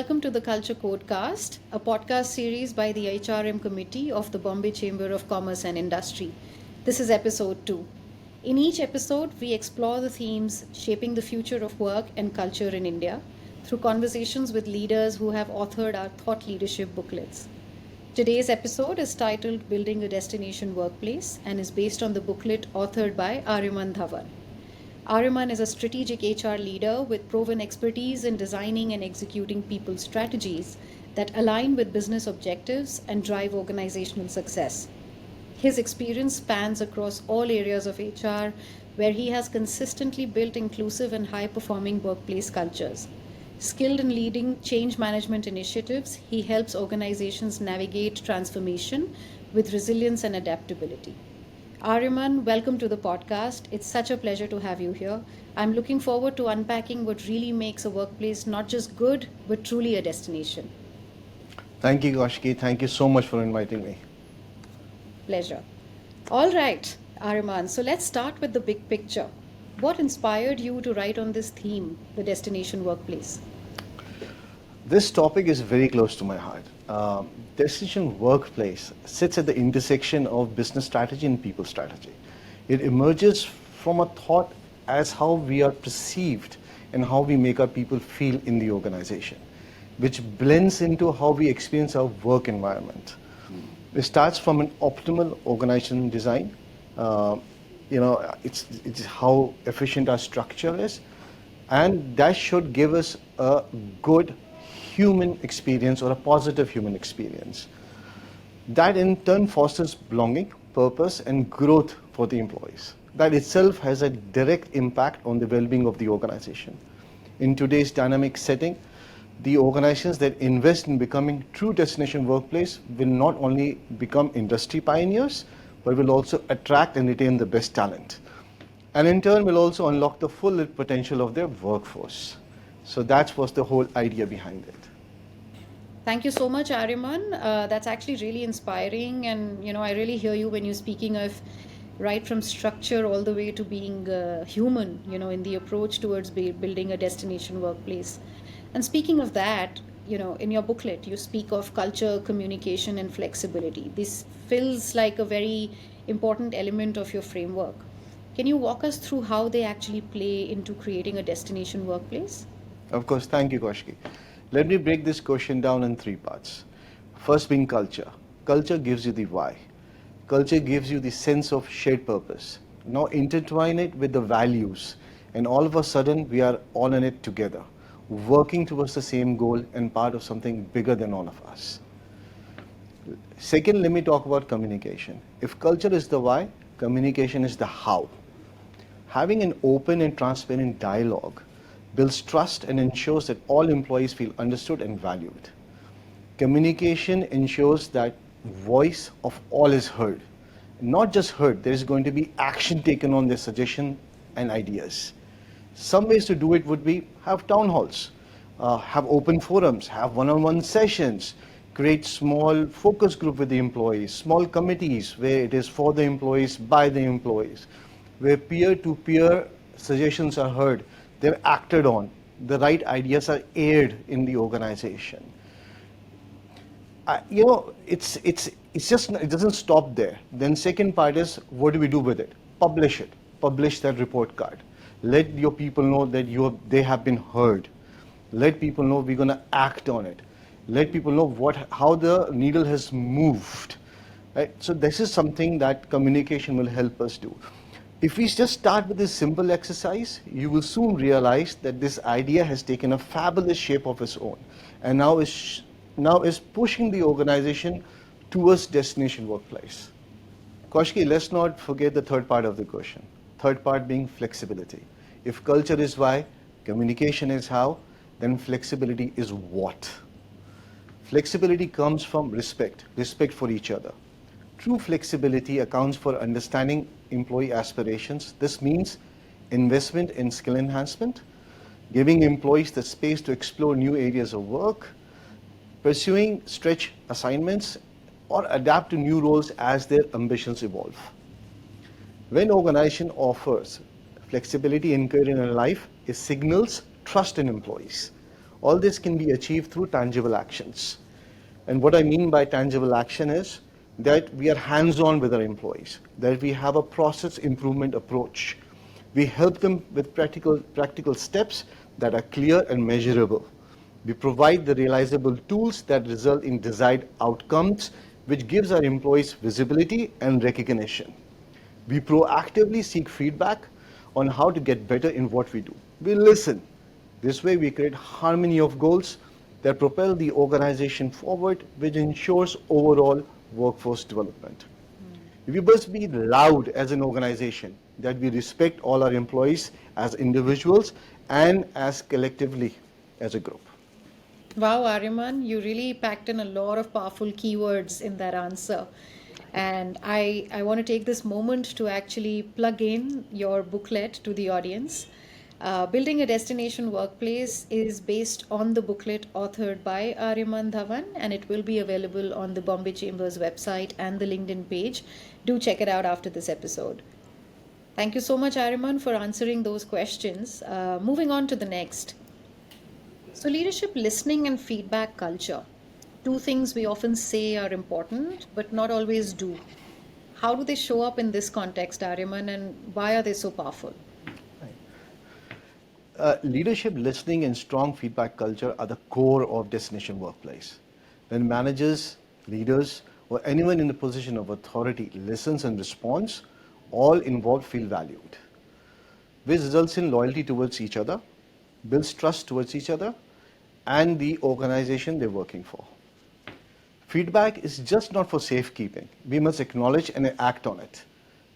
welcome to the Culture CodeCast, a podcast series by the HRM Committee of the Bombay Chamber of Commerce and Industry. This is episode 2. In each episode, we explore the themes shaping the future of work and culture in India through conversations with leaders who have authored our thought leadership booklets. Today's episode is titled Building a Destination Workplace and is based on the booklet authored by Aryaman Dhawan. Aryaman is a strategic HR leader with proven expertise in designing and executing people strategies that align with business objectives and drive organizational success. His experience spans across all areas of HR, where he has consistently built inclusive and high performing workplace cultures. Skilled in leading change management initiatives, he helps organizations navigate transformation with resilience and adaptability. Aryaman, welcome to the podcast. It's such a pleasure to have you here. I'm looking forward to unpacking what really makes a workplace not just good, but truly a destination. Thank you, Kaushiki. Thank you so much for inviting me. Pleasure. All right, Aryaman. So let's start with the big picture. What inspired you to write on this theme, the destination workplace? This topic is very close to my heart. Destination workplace sits at the intersection of business strategy and people strategy. It emerges from a thought as how we are perceived and how we make our people feel in the organization, which blends into how we experience our work environment. It starts from an optimal organization design. It's how efficient our structure is, and that should give us a good human experience or a positive human experience. That in turn fosters belonging, purpose, and growth for the employees. That itself has a direct impact on the well-being of the organization. In today's dynamic setting, the organizations that invest in becoming true destination workplace will not only become industry pioneers, but will also attract and retain the best talent. And in turn will also unlock the full potential of their workforce. So that was the whole idea behind it. Thank you so much, Aryaman. That's actually really inspiring, and I really hear you when you're speaking of right from structure all the way to being human. In the approach towards building a destination workplace. And speaking of that, in your booklet, you speak of culture, communication, and flexibility. This feels like a very important element of your framework. Can you walk us through how they actually play into creating a destination workplace? Of course, thank you, Kaushiki. Let me break this question down in 3 parts. First being culture. Culture gives you the why. Culture gives you the sense of shared purpose. Now intertwine it with the values, and all of a sudden we are all in it together, working towards the same goal and part of something bigger than all of us. Second, let me talk about communication. If culture is the why, communication is the how. Having an open and transparent dialogue builds trust and ensures that all employees feel understood and valued. Communication ensures that voice of all is heard. Not just heard, there is going to be action taken on their suggestion and ideas. Some ways to do it would be have town halls, have open forums, have one-on-one sessions, create small focus group with the employees, small committees where it is for the employees, by the employees, where peer-to-peer suggestions are heard, they're acted on, the right ideas are aired in the organization. It doesn't stop there. Then second part is, what do we do with it? Publish it. Publish that report card. Let your people know that they have been heard. Let people know we're going to act on it. Let people know how the needle has moved. Right? So this is something that communication will help us do. If we just start with this simple exercise, you will soon realize that this idea has taken a fabulous shape of its own, and now is pushing the organization towards destination workplace. Kaushiki, let's not forget the third part of the question. Third part being flexibility. If culture is why, communication is how, then flexibility is what. Flexibility comes from respect for each other. True flexibility accounts for understanding employee aspirations. This means investment in skill enhancement, giving employees the space to explore new areas of work, pursuing stretch assignments, or adapt to new roles as their ambitions evolve. When organization offers flexibility in career and life, it signals trust in employees. All this can be achieved through tangible actions. And what I mean by tangible action is that we are hands-on with our employees, that we have a process improvement approach. We help them with practical steps that are clear and measurable. We provide the realizable tools that result in desired outcomes, which gives our employees visibility and recognition. We proactively seek feedback on how to get better in what we do. We listen. This way, we create harmony of goals that propel the organization forward, which ensures overall workforce development. We must be loud as an organization that we respect all our employees as individuals and as collectively as a group. Wow, Aryaman, you really packed in a lot of powerful keywords in that answer. And I want to take this moment to actually plug in your booklet to the audience. Building a Destination Workplace is based on the booklet authored by Aryaman Dhawan, and it will be available on the Bombay Chamber's website and the LinkedIn page. Do check it out after this episode. Thank you so much, Aryaman, for answering those questions. Moving on to the next. So, leadership listening and feedback culture. Two things we often say are important, but not always do. How do they show up in this context, Aryaman, and why are they so powerful? Leadership listening and strong feedback culture are the core of Destination Workplace. When managers, leaders, or anyone in the position of authority listens and responds, all involved feel valued. This results in loyalty towards each other, builds trust towards each other, and the organization they're working for. Feedback is just not for safekeeping. We must acknowledge and act on it.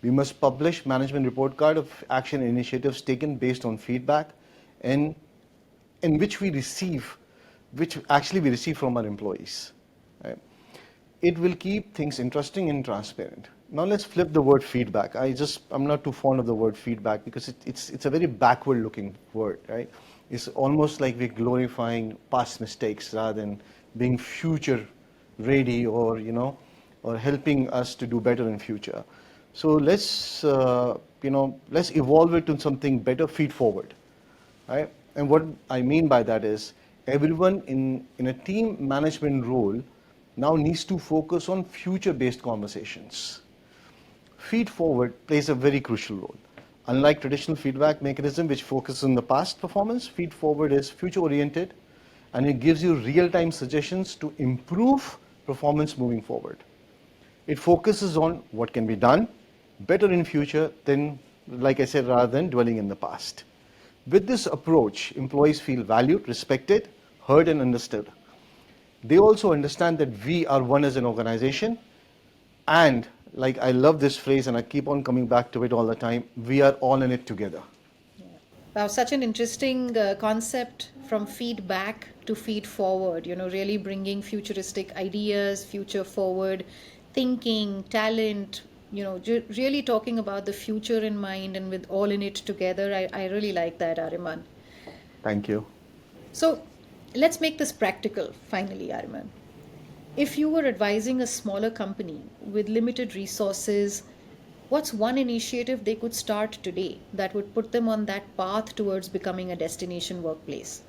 We must publish management report card of action initiatives taken based on feedback and in which actually we receive from our employees. Right? It will keep things interesting and transparent. Now let's flip the word feedback. I'm not too fond of the word feedback because it's a very backward looking word, right? It's almost like we're glorifying past mistakes rather than being future ready or helping us to do better in future. So let's evolve it to something better, feed forward, right? And what I mean by that is everyone in a team management role now needs to focus on future-based conversations. Feed forward plays a very crucial role. Unlike traditional feedback mechanism which focuses on the past performance, feed forward is future-oriented and it gives you real-time suggestions to improve performance moving forward. It focuses on what can be done better in future than, like I said, rather than dwelling in the past. With this approach, employees feel valued, respected, heard and understood. They also understand that we are one as an organization and like I love this phrase and I keep on coming back to it all the time, we are all in it together. Wow, such an interesting concept from feedback to feed forward, really bringing futuristic ideas, future forward thinking, talent, really talking about the future in mind and with all in it together. I really like that, Ariman. Thank you. So let's make this practical finally, Ariman. If you were advising a smaller company with limited resources, what's one initiative they could start today that would put them on that path towards becoming a destination workplace?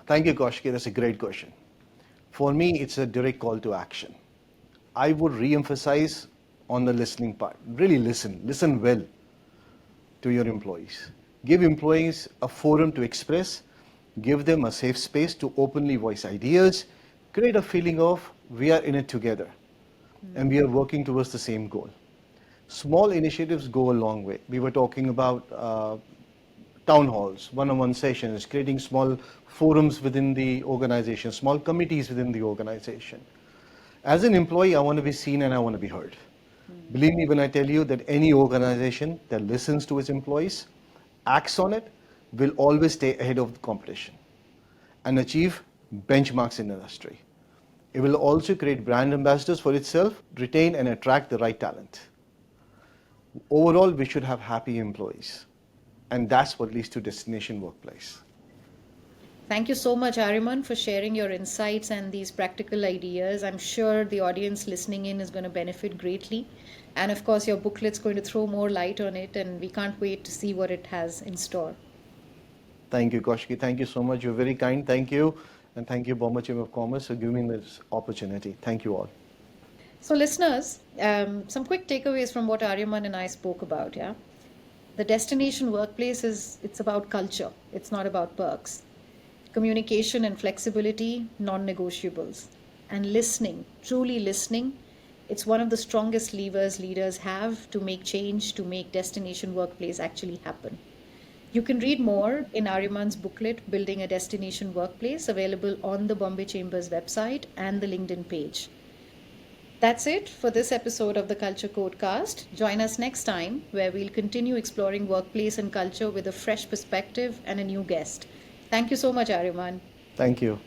Thank you, Kaushiki. That's a great question. For me, it's a direct call to action. I would re-emphasize on the listening part. Really listen well to your employees. Give employees a forum to express, give them a safe space to openly voice ideas, create a feeling of we are in it together and we are working towards the same goal. Small initiatives go a long way. We were talking about town halls, one-on-one sessions, creating small forums within the organization, small committees within the organization. As an employee, I want to be seen and I want to be heard. Believe me when I tell you that any organization that listens to its employees, acts on it, will always stay ahead of the competition and achieve benchmarks in the industry. It will also create brand ambassadors for itself, retain and attract the right talent. Overall, we should have happy employees. And that's what leads to destination workplace. Thank you so much, Ariman, for sharing your insights and these practical ideas. I'm sure the audience listening in is going to benefit greatly. And of course, your booklet's going to throw more light on it, and we can't wait to see what it has in store. Thank you, Kaushiki. Thank you so much. You're very kind. Thank you. And thank you, Bombay Chamber of Commerce, for giving me this opportunity. Thank you all. So, listeners, some quick takeaways from what Aryaman and I spoke about. Yeah, the destination workplace it's about culture. It's not about perks. Communication and flexibility, non-negotiables, and listening, truly listening. It's one of the strongest levers leaders have to make change, to make destination workplace actually happen. You can read more in Aryaman's booklet, Building a Destination Workplace, available on the Bombay Chamber's website and the LinkedIn page. That's it for this episode of the Culture Codecast. Join us next time where we'll continue exploring workplace and culture with a fresh perspective and a new guest. Thank you so much, Aryaman. Thank you.